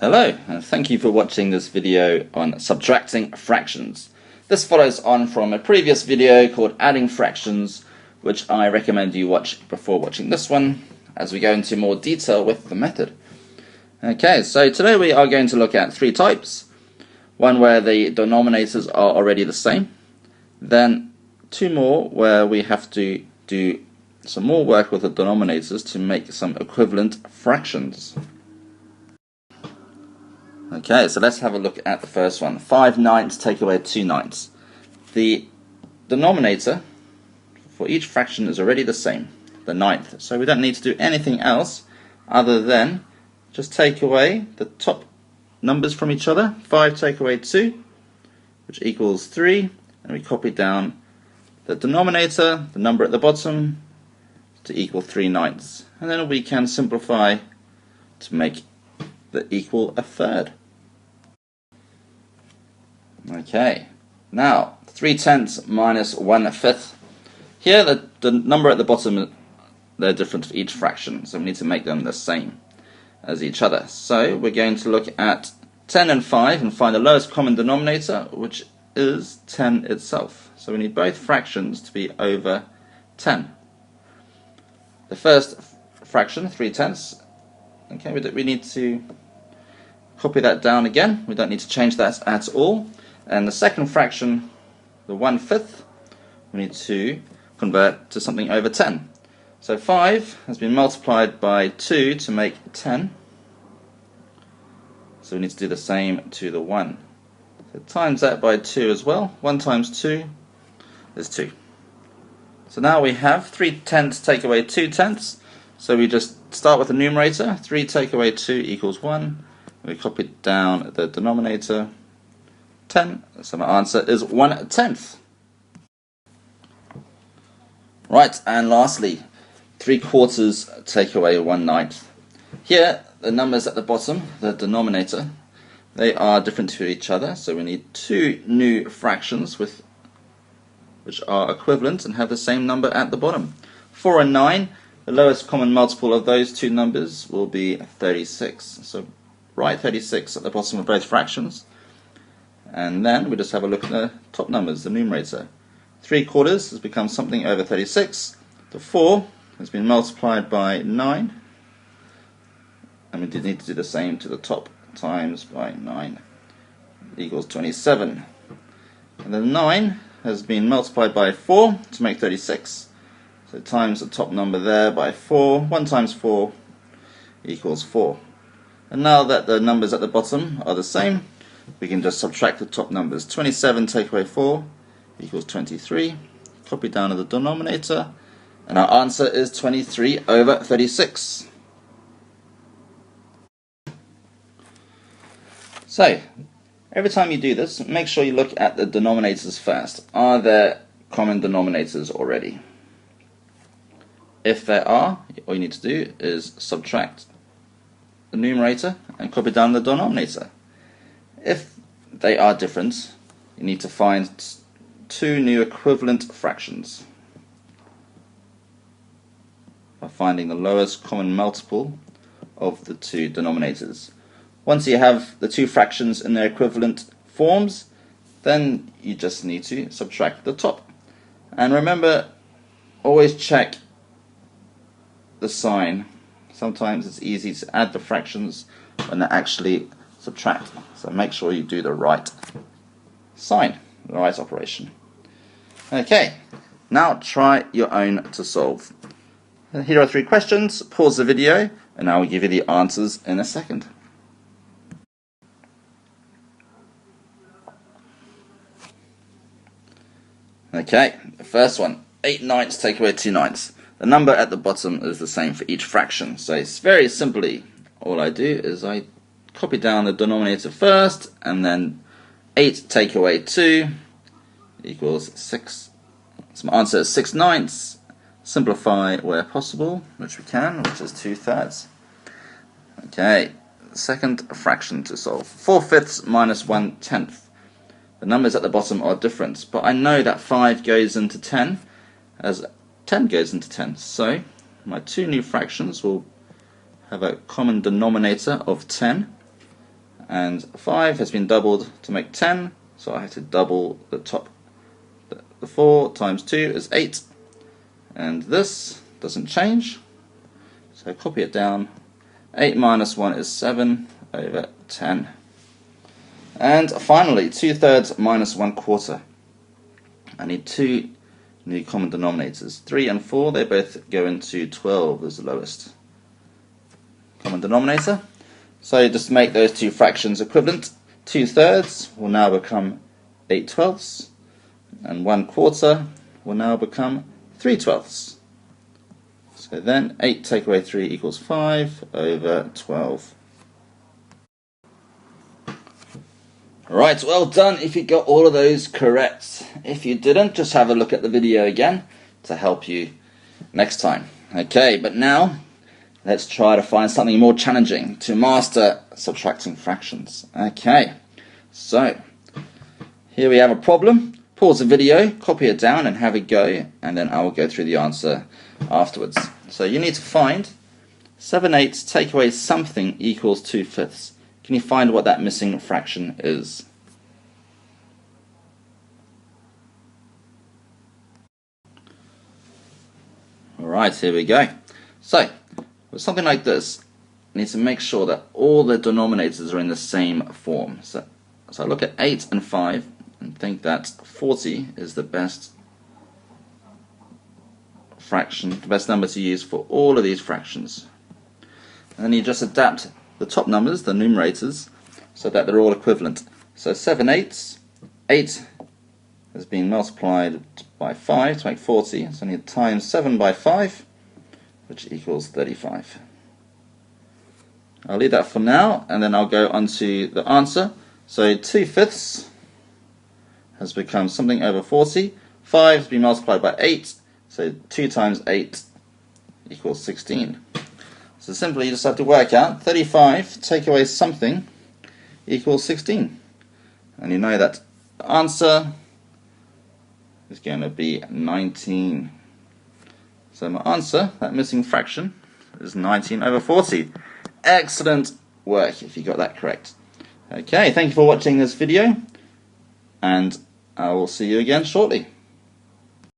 Hello, and thank you for watching this video on subtracting fractions. This follows on from a previous video called adding fractions, which I recommend you watch before watching this one, as we go into more detail with the method. Okay, so today we are going to look at three types. One where the denominators are already the same, then two more where we have to do some more work with the denominators to make some equivalent fractions. Okay, so let's have a look at the first one. 5/9 take away 2/9. The denominator for each fraction is already the same, the ninth. So we don't need to do anything else other than just take away the top numbers from each other. 5 take away 2, which equals 3, and we copy down the denominator, the number at the bottom, to equal 3/9. And then we can simplify to make the equal a third. Okay, now 3/10 minus 1/5. Here the number at the bottom, they're different for each fraction, so we need to make them the same as each other. So we're going to look at 10 and 5 and find the lowest common denominator, which is 10 itself. So we need both fractions to be over 10. The first fraction, 3/10, okay, we need to copy that down again. We don't need to change that at all. And the second fraction, the 1/5, we need to convert to something over 10. So 5 has been multiplied by 2 to make 10. So we need to do the same to the 1. So times that by 2 as well. 1 times 2 is 2. So now we have 3/10 take away 2/10. So we just start with the numerator. 3 take away 2 equals 1. We copy down the denominator, 10. So my answer is 1/10. Right, and lastly, 3/4 take away 1/9. Here, the numbers at the bottom, the denominator, they are different to each other, so we need two new fractions which are equivalent and have the same number at the bottom. 4 and 9, the lowest common multiple of those two numbers will be 36. So write 36 at the bottom of both fractions, and then we just have a look at the top numbers, the numerator. 3/4 has become something over 36. The 4 has been multiplied by 9, and we need to do the same to the top, times by 9 equals 27. And the 9 has been multiplied by 4 to make 36. So times the top number there by 4. 1 times 4 equals 4. And now that the numbers at the bottom are the same, we can just subtract the top numbers. 27 take away 4 equals 23. Copy down to the denominator, and our answer is 23 over 36. So, every time you do this, make sure you look at the denominators first. Are there common denominators already? If there are, all you need to do is subtract the numerator and copy down the denominator. If they are different, you need to find two new equivalent fractions by finding the lowest common multiple of the two denominators. Once you have the two fractions in their equivalent forms, then you just need to subtract the top. And remember, always check the sign. Sometimes it's easy to add the fractions when they're actually subtract. So make sure you do the right sign, the right operation. Okay, now try your own to solve. Here are three questions. Pause the video and I will give you the answers in a second. Okay, the first one, 8/9 take away 2/9. The number at the bottom is the same for each fraction. So it's very simply, all I do is I copy down the denominator first, and then 8 take away 2 equals 6. So my answer is 6/9. Simplify where possible, which we can, which is 2/3. Okay, second fraction to solve. 4/5 minus 1/10. The numbers at the bottom are different, but I know that 5 goes into 10 as 10 goes into 10. So my two new fractions will have a common denominator of 10. and 5 has been doubled to make 10, so I have to double the top. The 4 times 2 is 8, and this doesn't change, so copy it down. 8 minus 1 is 7 over 10. And finally, 2/3 minus 1/4. I need two new common denominators. 3 and 4, they both go into 12 as the lowest common denominator. So just make those two fractions equivalent. 2/3 will now become 8/12, and 1/4 will now become 3/12. So then 8 take away 3 equals 5 over 12. Right, well done if you got all of those correct. If you didn't, just have a look at the video again to help you next time. Okay, but now let's try to find something more challenging to master subtracting fractions. Okay, so here we have a problem. Pause the video, copy it down and have a go, and then I will go through the answer afterwards. So you need to find 7/8 take away something equals 2/5. Can you find what that missing fraction is? Alright, here we go. So, with something like this, you need to make sure that all the denominators are in the same form. So I look at 8 and 5 and think that 40 is the best fraction, the best number to use for all of these fractions. And then you just adapt the top numbers, the numerators, so that they're all equivalent. So 7/8, 8 has been multiplied by 5 to make 40, so I need to times 7 by 5, which equals 35. I'll leave that for now, and then I'll go on to the answer. So 2/5 has become something over 40, 5 has been multiplied by 8, so 2 times 8 equals 16. So simply you just have to work out 35 take away something equals 16. And you know that the answer is going to be 19. So my answer, that missing fraction, is 19 over 40. Excellent work if you got that correct. Okay, thank you for watching this video, and I will see you again shortly.